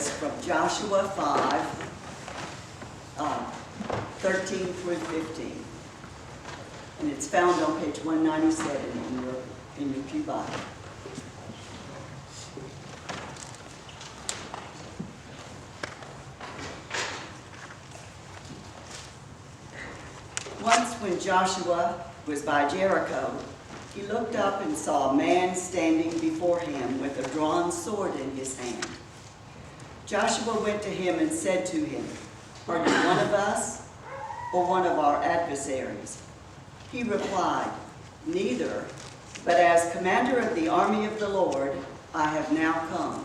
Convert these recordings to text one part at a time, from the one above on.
is from Joshua 5, 13 through 15. And it's found on page 197 in your pew Bible. Once when Joshua was by Jericho, he looked up and saw a man standing before him with a drawn sword in his hand. Joshua went to him and said to him, "Are you one of us or one of our adversaries?" He replied, "Neither, but as commander of the army of the Lord, I have now come."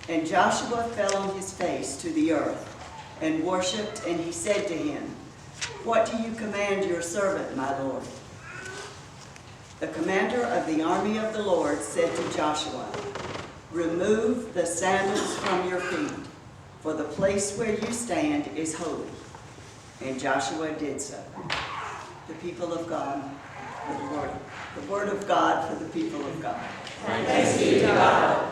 And Joshua fell on his face to the earth and worshipped, and he said to him, "What do you command your servant, my Lord?" The commander of the army of the Lord said to Joshua, "Remove the sandals from your feet, for the place where you stand is holy." And Joshua did so. The people of God, the word of God for the people of God. Thanks be to God.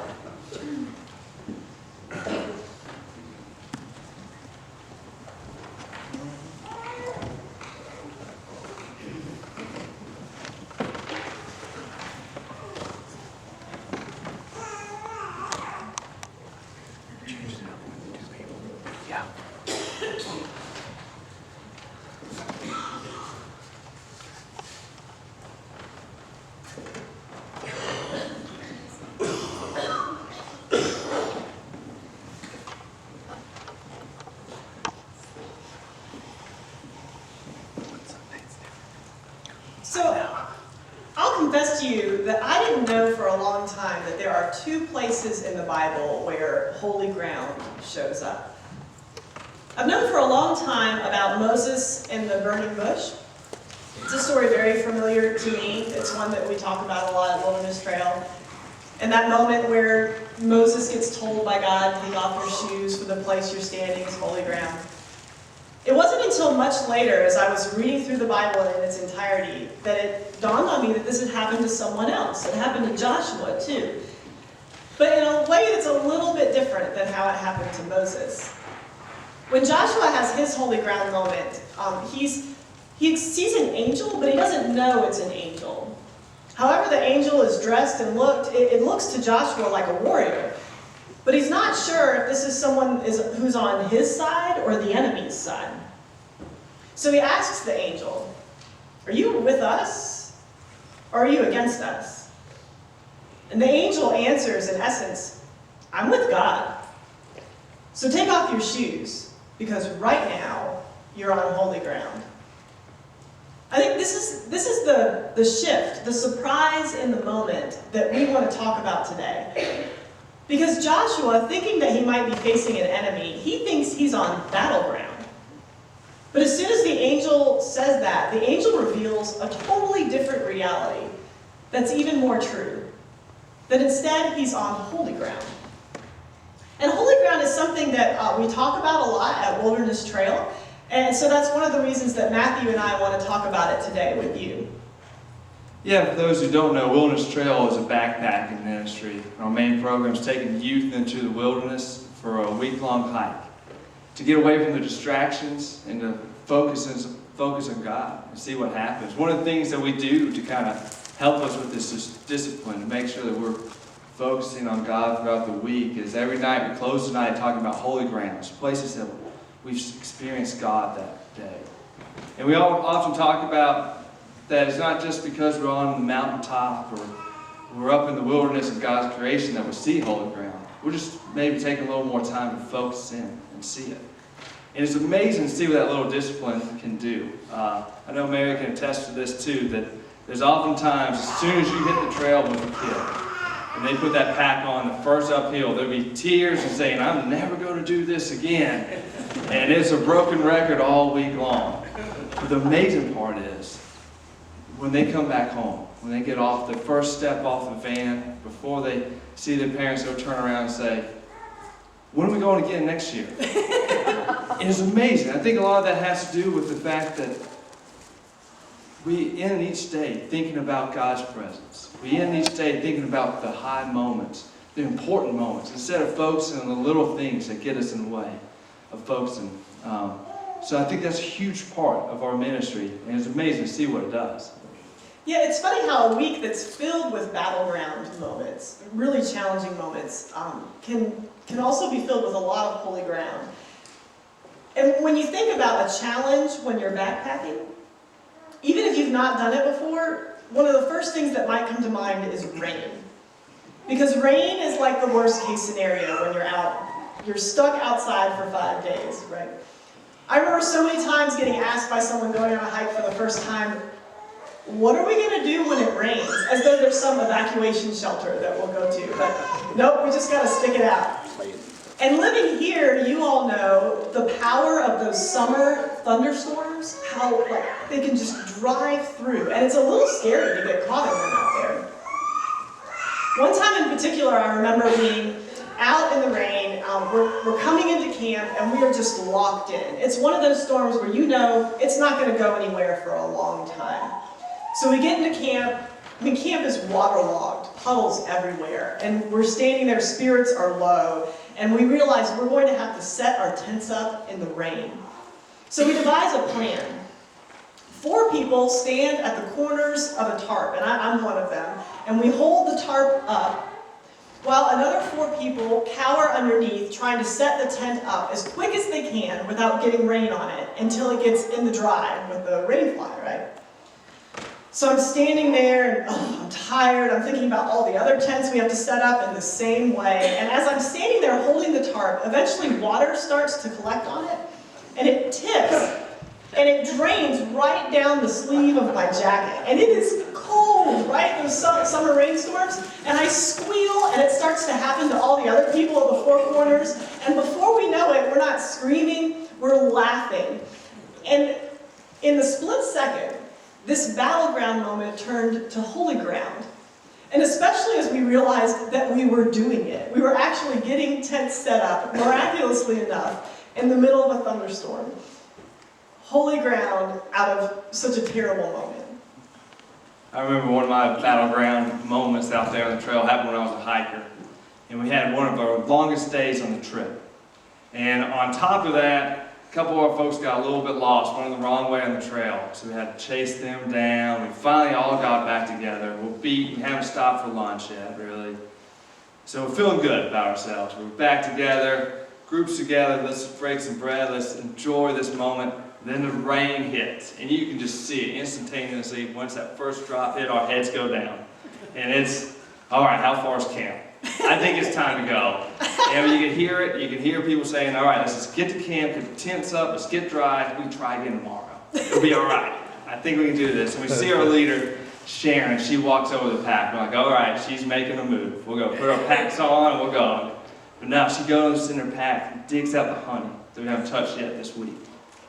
So, I'll confess to you that I didn't know for a long time that there are two places in the Bible where holy ground shows up. I've known for a long time about Moses and the burning bush. It's a story very familiar to me. It's one that we talk about a lot at Wilderness Trail. And that moment where Moses gets told by God, "Take off your shoes, for the place you're standing is holy ground." It wasn't until much later, as I was reading through the Bible in its entirety, that it dawned on me that this had happened to someone else. It happened to Joshua, too. But in a way that's a little bit different than how it happened to Moses. When Joshua has his holy ground moment, he sees an angel, but he doesn't know it's an angel. However the angel is dressed and it looks to Joshua like a warrior. But he's not sure if this is someone who's on his side or the enemy's side. So he asks the angel, "Are you with us, or are you against us?" And the angel answers, in essence, "I'm with God. So take off your shoes, because right now you're on holy ground." I think this is the shift, the surprise in the moment that we want to talk about today. Because Joshua, thinking that he might be facing an enemy, he thinks he's on battleground. But as soon as the angel says that, the angel reveals a totally different reality that's even more true. That instead, he's on holy ground. And holy ground is something that we talk about a lot at Wilderness Trail. And so that's one of the reasons that Matthew and I want to talk about it today with you. Yeah, for those who don't know, Wilderness Trail is a backpacking ministry. Our main program is taking youth into the wilderness for a week-long hike to get away from the distractions and to focus on God and see what happens. One of the things that we do to kind of help us with this discipline, to make sure that we're focusing on God throughout the week, is every night we close the night talking about holy grounds, places that we've experienced God that day. And we all often talk about that it's not just because we're on the mountaintop or we're up in the wilderness of God's creation that we see holy ground. We're just maybe taking a little more time to focus in and see it. And it's amazing to see what that little discipline can do. I know Mary can attest to this too, that there's oftentimes, as soon as you hit the trail with a kid, and they put that pack on the first uphill, there'll be tears and saying, "I'm never going to do this again." And it's a broken record all week long. But the amazing part is, when they come back home, when they get off the first step off the van, before they see their parents, they'll turn around and say, "When are we going again next year?" And it's amazing. I think a lot of that has to do with the fact that we end each day thinking about God's presence. We end each day thinking about the high moments the important moments instead of focusing on the little things that get us in the way of focusing. So I think that's a huge part of our ministry, and it's amazing to see what it does. Yeah, it's funny how a week that's filled with battleground moments, really challenging moments, can also be filled with a lot of holy ground. And when you think about a challenge when you're backpacking, even if you've not done it before, one of the first things that might come to mind is rain. Because rain is like the worst case scenario when you're stuck outside for 5 days, right? I remember so many times getting asked by someone going on a hike for the first time, what are we going to do when it rains? As though there's some evacuation shelter that we'll go to. But nope, we just got to stick it out. And living here, you all know the power of those summer thunderstorms, how they can just drive through. And it's a little scary to get caught in them out there. One time in particular, I remember being out in the rain. We're coming into camp, and we are just locked in. It's one of those storms where you know it's not going to go anywhere for a long time. So we get into camp. I mean, camp is waterlogged, puddles everywhere, and we're standing there, spirits are low, and we realize we're going to have to set our tents up in the rain. So we devise a plan. 4 people stand at the corners of a tarp, and I'm one of them, and we hold the tarp up, while another 4 people cower underneath, trying to set the tent up as quick as they can without getting rain on it, until it gets in the dry with the rain fly, right? So I'm standing there, and I'm tired. I'm thinking about all the other tents we have to set up in the same way. And as I'm standing there holding the tarp, eventually water starts to collect on it, and it tips, and it drains right down the sleeve of my jacket. And it is cold, right? Those summer rainstorms. And I squeal, and it starts to happen to all the other people at the 4 corners. And before we know it, we're not screaming, we're laughing. And in the split second, this battleground moment turned to holy ground. And especially as we realized that we were doing it. We were actually getting tents set up, miraculously enough, in the middle of a thunderstorm. Holy ground out of such a terrible moment. I remember one of my battleground moments out there on the trail happened when I was a hiker. And we had one of our longest days on the trip. And on top of that, a couple of our folks got a little bit lost, went the wrong way on the trail. So we had to chase them down. We finally all got back together. We're beat. We haven't stopped for lunch yet, really. So we're feeling good about ourselves. We're back together, groups together. Let's break some bread. Let's enjoy this moment. Then the rain hits, and you can just see it instantaneously. Once that first drop hit, our heads go down. And it's, all right, how far is camp? I think it's time to go. And you can hear it. You can hear people saying, all right, let's just get to camp, get the tents up, let's get dry. We can try again tomorrow. It'll be all right. I think we can do this. And we see our leader, Sharon. She walks over the pack. We're like, all right, she's making a move. We'll go put our packs on, and we'll go. But now she goes in her pack and digs out the honey that we haven't touched yet this week.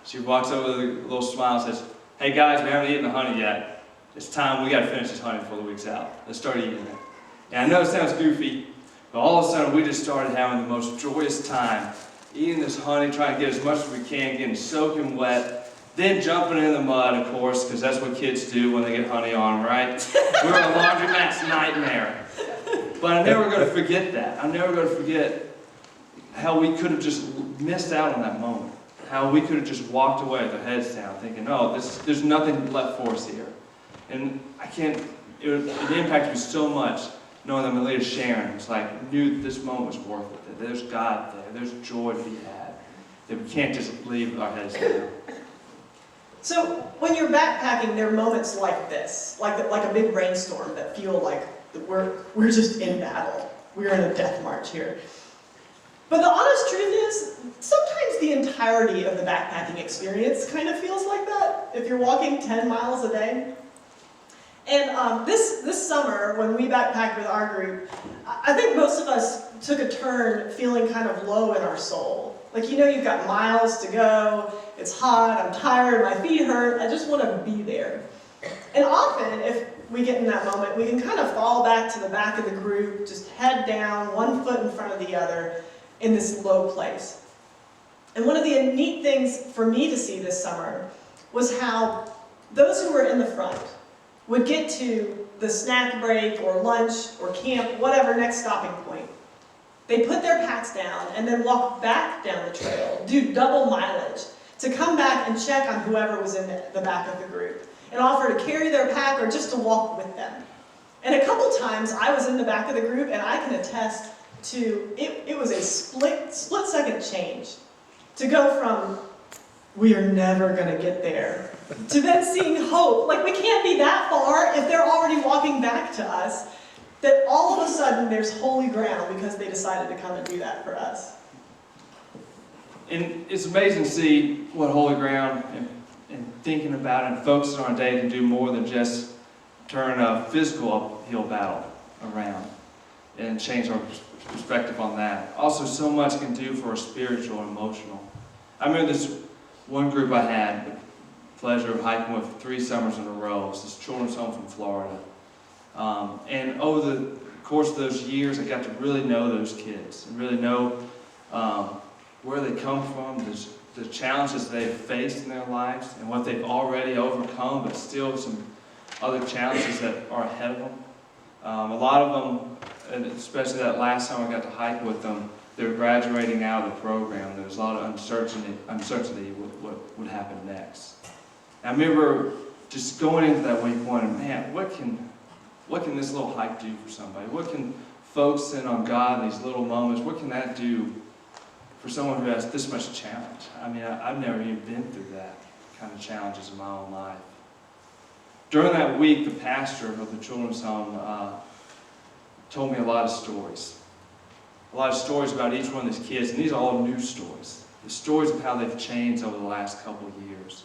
She walks over with a little smile and says, hey guys, we haven't eaten the honey yet. It's time, we got to finish this honey before the week's out. Let's start eating it. And I know it sounds goofy, but all of a sudden we just started having the most joyous time, eating this honey, trying to get as much as we can, getting soaking wet, then jumping in the mud, of course, because that's what kids do when they get honey on them, right? We're a laundromat's nightmare. But I'm never going to forget that. I'm never going to forget how we could have just missed out on that moment. How we could have just walked away with our heads down, thinking, oh, there's nothing left for us here. And it impacted me so much, knowing that my leader Sharon was like, knew that this moment was worth it, that there's God there, there's joy to be had, that we can't just leave with our heads down. So when you're backpacking, there are moments like this, like a big rainstorm that feel like we're just in battle. We're in a death march here. But the honest truth is, sometimes the entirety of the backpacking experience kind of feels like that, if you're walking 10 miles a day. And this summer, when we backpacked with our group, I think most of us took a turn feeling kind of low in our soul. Like, you know, you've got miles to go, it's hot, I'm tired, my feet hurt, I just want to be there. And often, if we get in that moment, we can kind of fall back to the back of the group, just head down, one foot in front of the other, in this low place. And one of the neat things for me to see this summer was how those who were in the front would get to the snack break or lunch or camp, whatever next stopping point, They put their packs down and then walk back down the trail, do double mileage, to come back and check on whoever was in the back of the group, and offer to carry their pack or just to walk with them. And a couple times I was in the back of the group, and I can attest to, it was a split-second change to go from, we are never going to get there, to then seeing hope. Like, we can't be that far if they're already walking back to us, that all of a sudden there's holy ground because they decided to come and do that for us. And it's amazing to see what holy ground and thinking about it and focusing on a day can do more than just turn a physical uphill battle around and change our perspective on that. Also, so much can do for a spiritual and emotional. I remember this one group I had the pleasure of hiking with 3 summers in a row. It was this children's home from Florida. And over the course of those years, I got to really know those kids and really know where they come from, the challenges they've faced in their lives, and what they've already overcome, but still some other challenges that are ahead of them. A lot of them, and especially that last time I got to hike with them, they were graduating out of the program. There was a lot of uncertainty what would happen next. And I remember just going into that week wondering, man, what can this little hike do for somebody? What can focusing on God in these little moments, what can that do for someone who has this much challenge? I mean, I've never even been through that kind of challenges in my own life. During that week, the pastor of the children's home told me a lot of stories. A lot of stories about each one of these kids, and these are all new stories. The stories of how they've changed over the last couple of years.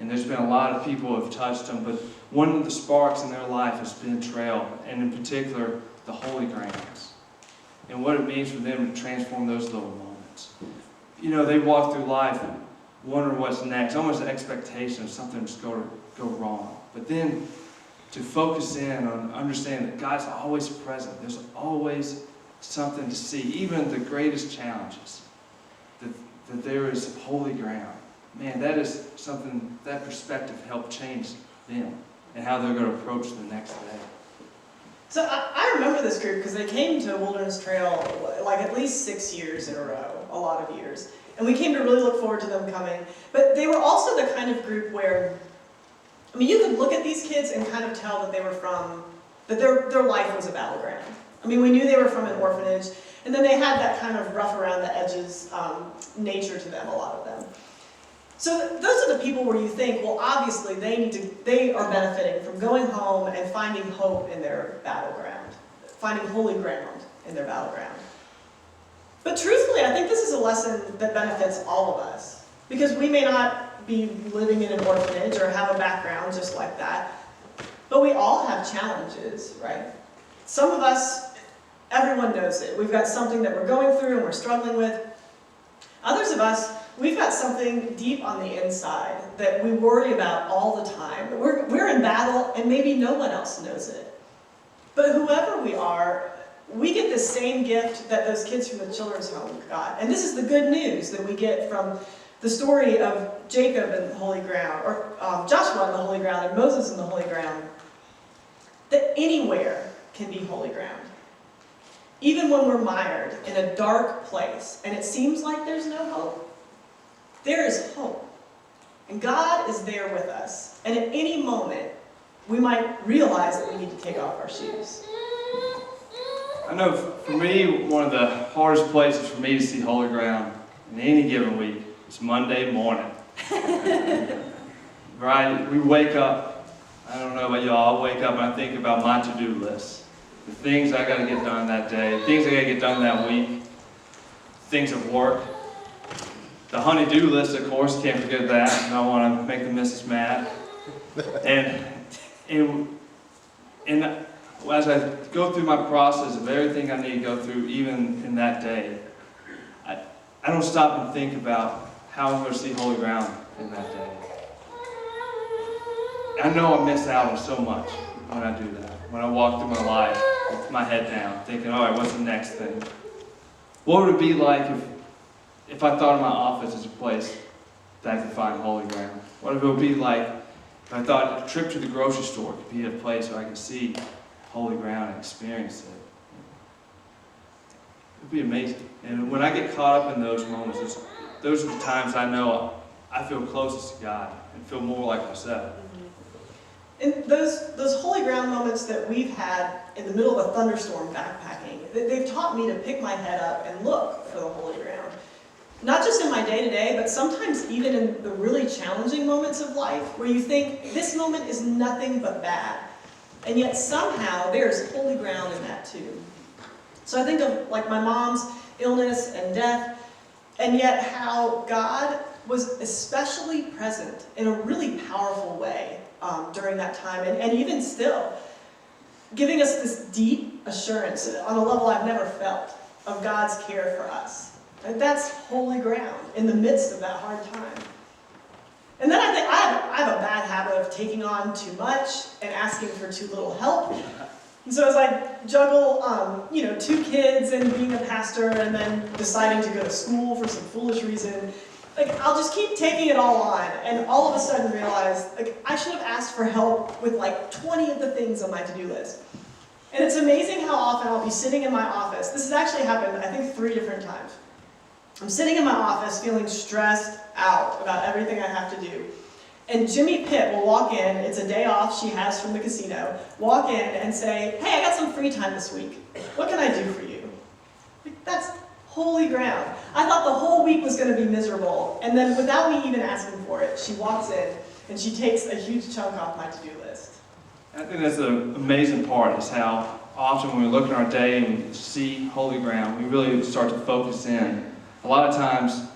And there's been a lot of people who have touched them, but one of the sparks in their life has been trail, and in particular, the holy grounds. And what it means for them to transform those little moments. You know, they walk through life wondering what's next, almost an expectation of something that's going to go wrong. But then to focus in on understanding that God's always present. There's always something to see, even the greatest challenges, that there is holy ground. Man, that is something, that perspective helped change them and how they're going to approach the next day. So I remember this group because they came to Wilderness Trail like at least 6 years in a row, a lot of years. And we came to really look forward to them coming. But they were also the kind of group where, I mean, you could look at these kids and kind of tell that they were from, that their life was a battleground. I mean, we knew they were from an orphanage, and then they had that kind of rough around the edges nature to them, a lot of them. So those are the people where you think, well, obviously they are benefiting from going home and finding hope in their battleground, finding holy ground in their battleground. But truthfully, I think this is a lesson that benefits all of us, because we may not be living in an orphanage or have a background just like that, but we all have challenges, right? Some of us, everyone knows it. We've got something that we're going through and we're struggling with. Others of us, we've got something deep on the inside that we worry about all the time. We're in battle and maybe no one else knows it. But whoever we are, we get the same gift that those kids from the children's home got. And this is the good news that we get from the story of Jacob and the holy ground, or Joshua and the holy ground, and Moses and the holy ground, that anywhere can be holy ground. Even when we're mired in a dark place and it seems like there's no hope, there is hope. And God is there with us. And at any moment, we might realize that we need to take off our shoes. I know for me, one of the hardest places for me to see holy ground in any given week is Monday morning. Right? We wake up, I don't know about y'all, I wake up and I think about my to-do list. The things I got to get done that day, the things I got to get done that week, things at work. The honey-do list, of course, can't forget that. I don't want to make the missus mad. And as I go through my process of everything I need to go through, even in that day, I don't stop and think about how I'm going to see holy ground in that day. I know I miss out on so much when I do that. When I walk through my life with my head down, thinking, all right, what's the next thing? What would it be like if I thought of my office as a place that I could find holy ground? What would it be like if I thought a trip to the grocery store could be a place where I could see holy ground and experience it? it'd be amazing. And when I get caught up in those moments, those are the times I know I feel closest to God and feel more like myself. And those holy ground moments that we've had in the middle of a thunderstorm backpacking, they've taught me to pick my head up and look for the holy ground. Not just in my day-to-day, but sometimes even in the really challenging moments of life where you think, this moment is nothing but bad. And yet somehow there's holy ground in that too. So I think of like my mom's illness and death, and yet how God was especially present in a really powerful way during that time, and even still, giving us this deep assurance on a level I've never felt of God's care for us. And that's holy ground in the midst of that hard time. And then I think I have a bad habit of taking on too much and asking for too little help. And so as I juggle, 2 kids and being a pastor and then deciding to go to school for some foolish reason, I'll just keep taking it all on and all of a sudden realize, I should have asked for help with 20 of the things on my to-do list. And it's amazing how often I'll be sitting in my office. This has actually happened, I think, 3 different times. I'm sitting in my office feeling stressed out about everything I have to do. And Jimmy Pitt will walk in, it's a day off she has from the casino, walk in and say, hey, I got some free time this week. What can I do for you? That's holy ground. I thought the whole week was going to be miserable, and then without me even asking for it, she walks in and she takes a huge chunk off my to-do list. I think that's the amazing part, is how often when we look at our day and we see holy ground, we really start to focus in. A lot of times,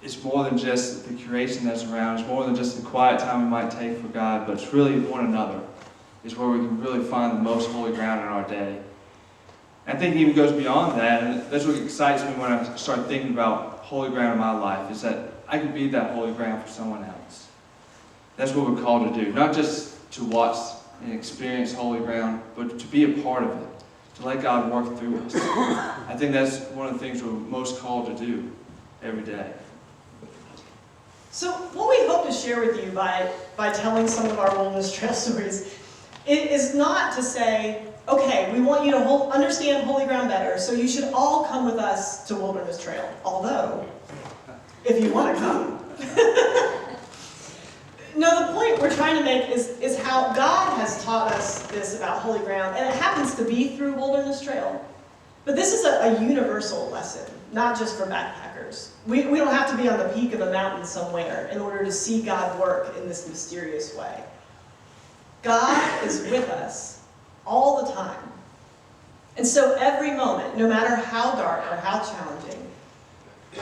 it's more than just the creation that's around, it's more than just the quiet time we might take for God, but it's really one another is where we can really find the most holy ground in our day. I think it even goes beyond that, and that's what excites me when I start thinking about holy ground in my life, is that I can be that holy ground for someone else. That's what we're called to do, not just to watch and experience holy ground, but to be a part of it, to let God work through us. I think that's one of the things we're most called to do every day. So what we hope to share with you by telling some of our Wilderness Trail stories is not to say, okay, we want you to understand holy ground better, so you should all come with us to Wilderness Trail. Although, if you want to come. No, the point we're trying to make is how God has taught us this about holy ground, and it happens to be through Wilderness Trail. But this is a universal lesson, not just for backpackers. We don't have to be on the peak of a mountain somewhere in order to see God work in this mysterious way. God is with us all the time. And so every moment, no matter how dark or how challenging,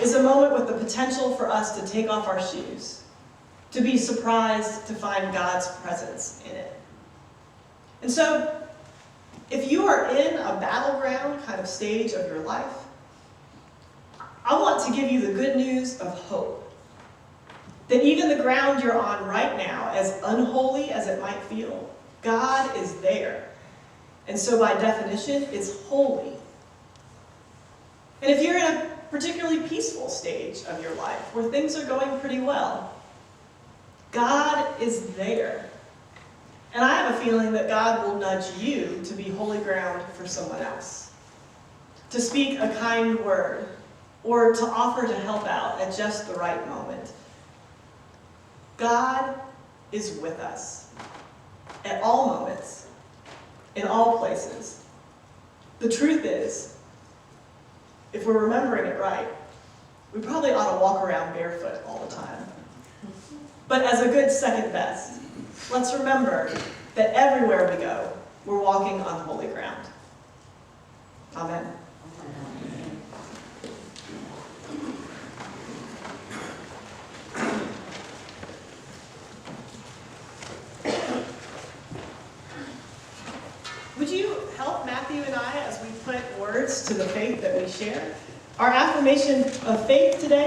is a moment with the potential for us to take off our shoes, to be surprised to find God's presence in it. And so, if you are in a battleground kind of stage of your life, I want to give you the good news of hope. That even the ground you're on right now, as unholy as it might feel, God is there. And so by definition, it's holy. And if you're in a particularly peaceful stage of your life, where things are going pretty well, God is there. And I have a feeling that God will nudge you to be holy ground for someone else. To speak a kind word, or to offer to help out at just the right moment. God is with us at all moments, in all places. The truth is, if we're remembering it right, we probably ought to walk around barefoot all the time. But as a good second best, let's remember that everywhere we go, we're walking on holy ground. Amen. Would you help Matthew and I as we put words to the faith that we share? Our affirmation of faith today